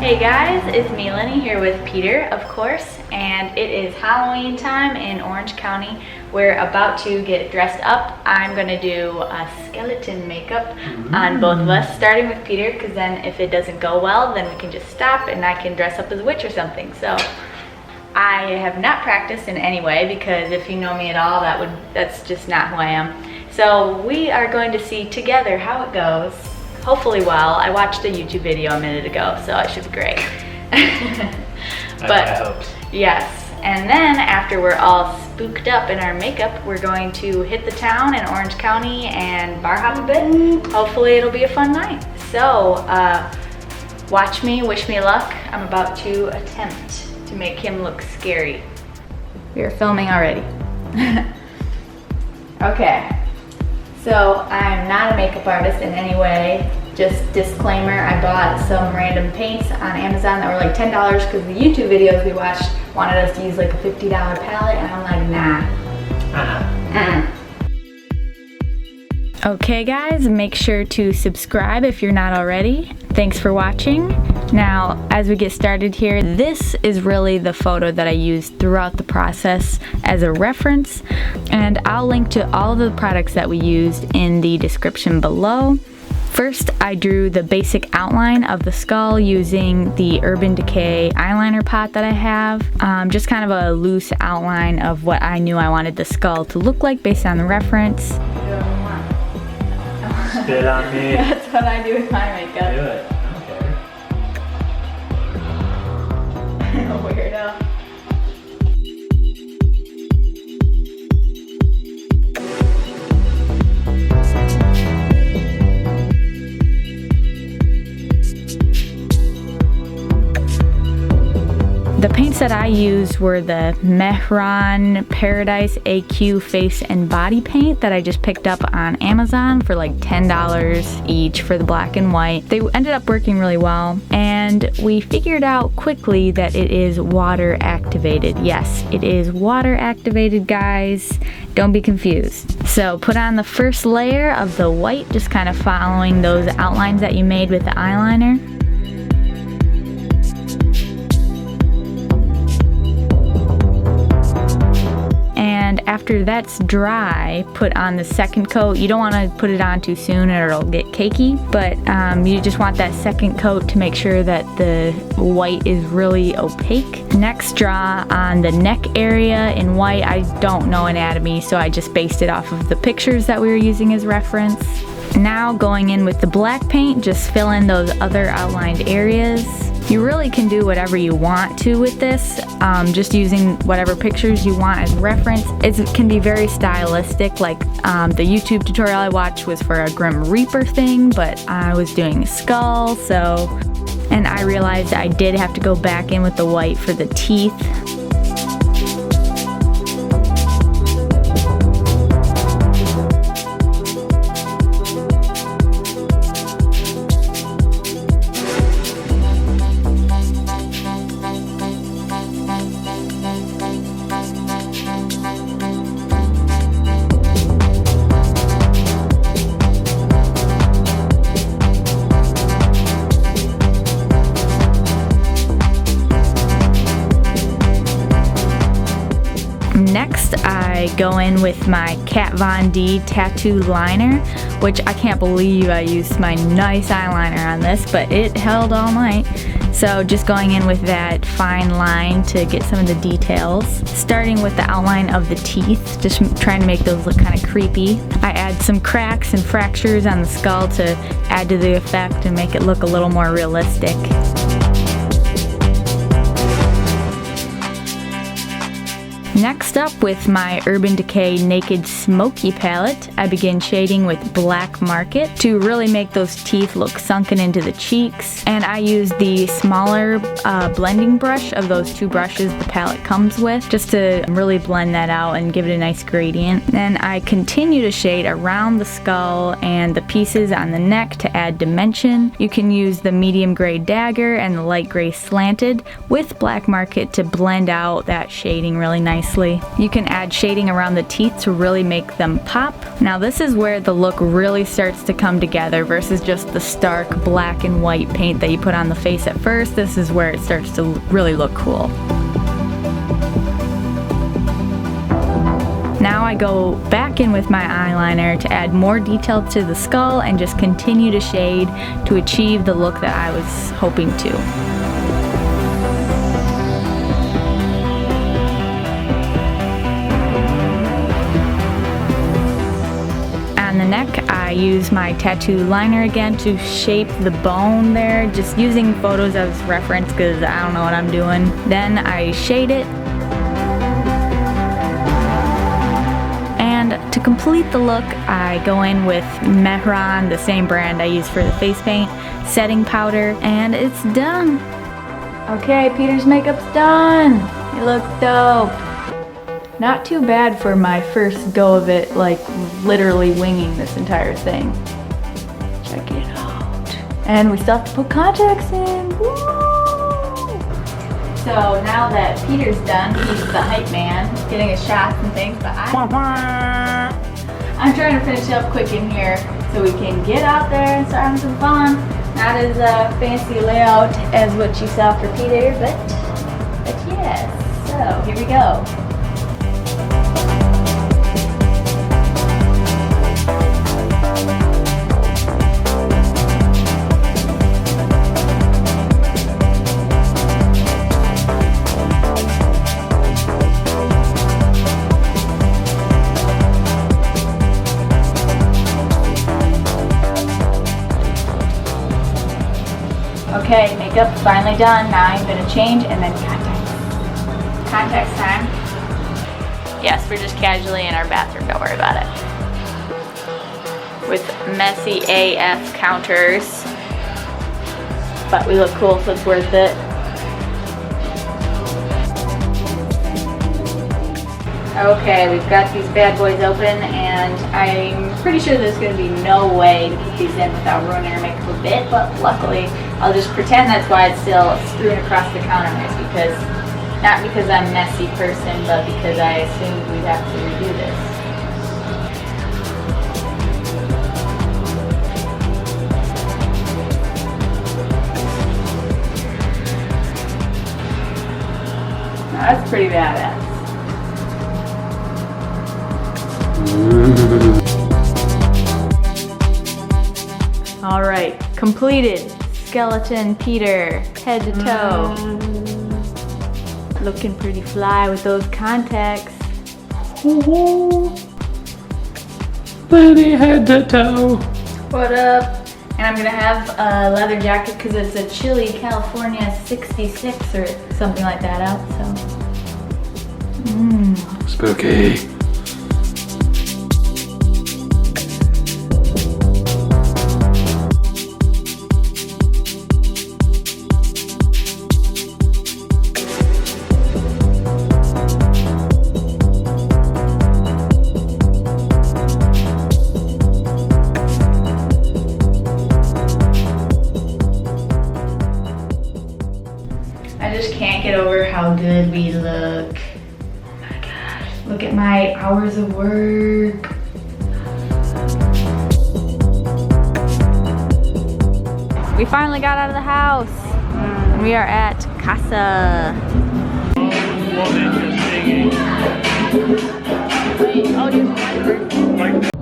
Hey guys, it's me, Lenny, here with Peter, of course, and it is Halloween time in Orange County. We're about to get dressed up. I'm going to do a skeleton makeup on both of us, starting with Peter, because then if it doesn't go well, then we can just stop and I can dress up as a witch or something. So I have not practiced in any way, because if you know me at all, that's just not who I am. So we are going to see together how it goes. Hopefully well. I watched a YouTube video a minute ago, so it should be great. But I hope. Yes, and then after we're all spooked up in our makeup, we're going to hit the town in Orange County and bar hop a bit. Hopefully it'll be a fun night. So watch me, wish me luck. I'm about to attempt to make him look scary. We are filming already. Okay. So I'm not a makeup artist in any way. Just disclaimer, I bought some random paints on Amazon that were like $10 because the YouTube videos we watched wanted us to use like a $50 palette, and I'm like, nah. Okay guys, make sure to subscribe if you're not already. Thanks for watching. Now, as we get started here, this is really the photo that I used throughout the process as a reference, and I'll link to all of the products that we used in the description below. First, I drew the basic outline of the skull using the Urban Decay eyeliner pot that I have. Just kind of a loose outline of what I knew I wanted the skull to look like based on the reference. Spit on me. That's what I do with my makeup. Do it. Weirdo. The paints that I used were the Mehron Paradise AQ Face and Body Paint that I just picked up on Amazon for like $10 each for the black and white. They ended up working really well, and we figured out quickly that it is water activated. Yes, it is water activated, guys. Don't be confused. So put on the first layer of the white, just kind of following those outlines that you made with the eyeliner. And after that's dry, put on the second coat. You don't want to put it on too soon or it'll get cakey, but you just want that second coat to make sure that the white is really opaque. Next, draw on the neck area in white. I don't know anatomy, so I just based it off of the pictures that we were using as reference. Now going in with the black paint, just fill in those other outlined areas. You really can do whatever you want to with this, just using whatever pictures you want as reference. It can be very stylistic, like the YouTube tutorial I watched was for a Grim Reaper thing, but I was doing a skull, so... And I realized I did have to go back in with the white for the teeth. Next, I go in with my Kat Von D tattoo liner, which I can't believe I used my nice eyeliner on this, but it held all night. So just going in with that fine line to get some of the details. Starting with the outline of the teeth, just trying to make those look kind of creepy. I add some cracks and fractures on the skull to add to the effect and make it look a little more realistic. Next up, with my Urban Decay Naked Smoky palette, I begin shading with Black Market to really make those teeth look sunken into the cheeks. And I use the smaller blending brush of those two brushes the palette comes with, just to really blend that out and give it a nice gradient. Then I continue to shade around the skull and the pieces on the neck to add dimension. You can use the medium gray dagger and the light gray slanted with Black Market to blend out that shading really nicely. nicely. You can add shading around the teeth to really make them pop. Now this is where the look really starts to come together versus just the stark black and white paint that you put on the face at first. This is where it starts to really look cool. Now I go back in with my eyeliner to add more detail to the skull and just continue to shade to achieve the look that I was hoping to. On the neck, I use my tattoo liner again to shape the bone there, just using photos as reference because I don't know what I'm doing. Then I shade it. And to complete the look, I go in with Mehron, the same brand I use for the face paint, setting powder, and it's done. Okay, Peter's makeup's done. It looks dope. Not too bad for my first go of it, like literally winging this entire thing. Check it out. And we still have to put contacts in. Woo! So now that Peter's done, he's the hype man, getting his shots and things, but I'm trying to finish up quick in here so we can get out there and start having some fun. Not as fancy layout as what you saw for Peter, but yes. So here we go. Okay, makeup's finally done. Now I'm gonna change and then contacts. Contacts time. Yes, we're just casually in our bathroom, don't worry about it. With messy AF counters. But we look cool, so it's worth it. Okay, we've got these bad boys open, and I'm pretty sure there's going to be no way to put these in without ruining our makeup a bit, but luckily I'll just pretend that's why it's still strewn across the counter, because not because I'm a messy person, but because I assumed we'd have to redo this. Now, that's pretty badass. All right, completed. Skeleton Peter, head to toe. Looking pretty fly with those contacts. Lady head to toe. What up? And I'm gonna have a leather jacket because it's a chilly California 66 or something like that out, so. Spooky. I just can't get over how good we look. Oh my gosh, look at my hours of work. We finally got out of the house. We are at Costa. Oh, do you have a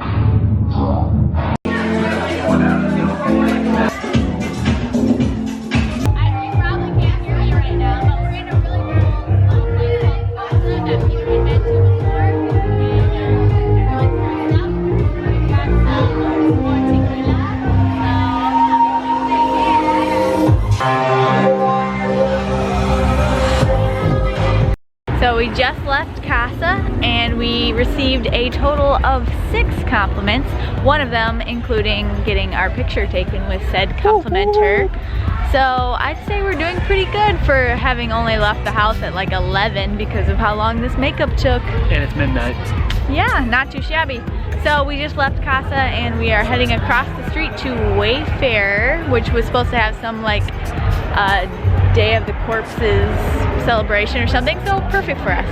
So we just left Casa and we received a total of 6 compliments, one of them including getting our picture taken with said complimenter. So I'd say we're doing pretty good for having only left the house at like 11 because of how long this makeup took. And it's midnight. Yeah, not too shabby. So we just left Casa and we are heading across the street to Wayfair, which was supposed to have some like Day of the Corpses celebration or something, so perfect for us.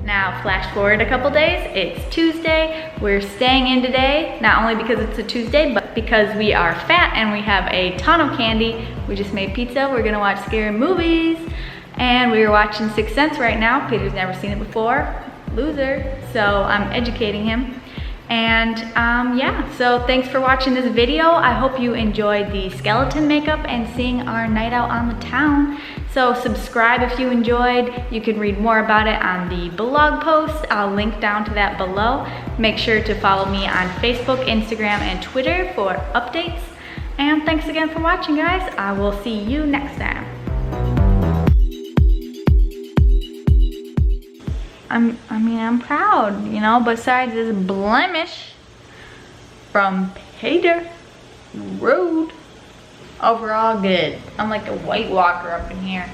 Now flash forward a couple days, it's Tuesday, we're staying in today, not only because it's a Tuesday, but because we are fat and we have a ton of candy. We just made pizza, we're gonna watch scary movies, and we are watching Sixth Sense right now. Peter's never seen it before, loser, so I'm educating him. And yeah, so thanks for watching this video. I hope you enjoyed the skeleton makeup and seeing our night out on the town. So subscribe if you enjoyed. You can read more about it on the blog post. I'll link down to that below. Make sure to follow me on Facebook, Instagram, and Twitter for updates. And thanks again for watching, guys. I will see you next time. I'm proud, you know, besides this blemish from Peter Road, overall good. I'm like a White Walker up in here.